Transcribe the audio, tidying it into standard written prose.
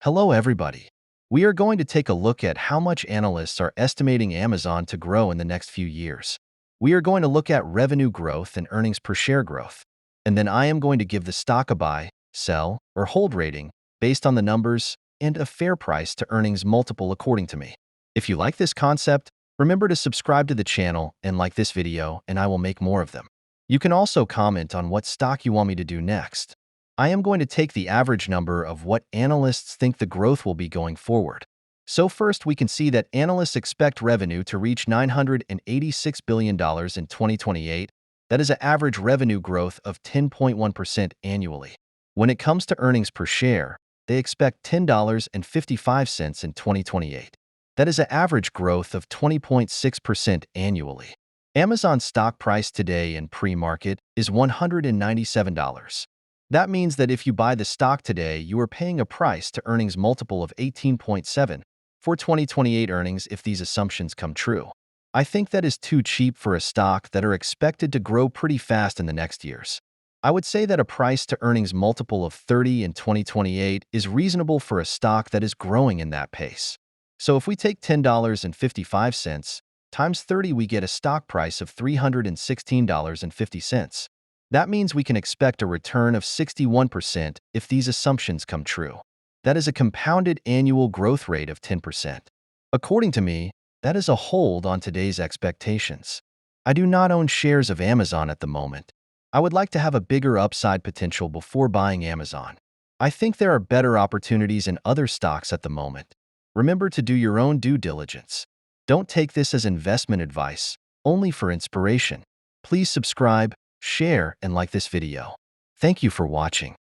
Hello, everybody. We are going to take a look at how much analysts are estimating Amazon to grow in the next few years. We are going to look at revenue growth and earnings per share growth. And then I am going to give the stock a buy, sell, or hold rating based on the numbers and a fair price to earnings multiple according to me. If you like this concept, remember to subscribe to the channel and like this video, and I will make more of them. You can also comment on what stock you want me to do next. I am going to take the average number of what analysts think the growth will be going forward. So first, we can see that analysts expect revenue to reach $986 billion in 2028. That is an average revenue growth of 10.1% annually. When it comes to earnings per share, they expect $10.55 in 2028. That is an average growth of 20.6% annually. Amazon's stock price today in pre-market is $197. That means that if you buy the stock today, you are paying a price to earnings multiple of 18.7 for 2028 earnings if these assumptions come true. I think that is too cheap for a stock that are expected to grow pretty fast in the next years. I would say that a price to earnings multiple of 30 in 2028 is reasonable for a stock that is growing in that pace. So if we take $10.55 times 30, we get a stock price of $316.50. That means we can expect a return of 61% if these assumptions come true. That is a compounded annual growth rate of 10%. According to me, that is a hold on today's expectations. I do not own shares of Amazon at the moment. I would like to have a bigger upside potential before buying Amazon. I think there are better opportunities in other stocks at the moment. Remember to do your own due diligence. Don't take this as investment advice, only for inspiration. Please subscribe, share, and like this video. Thank you for watching.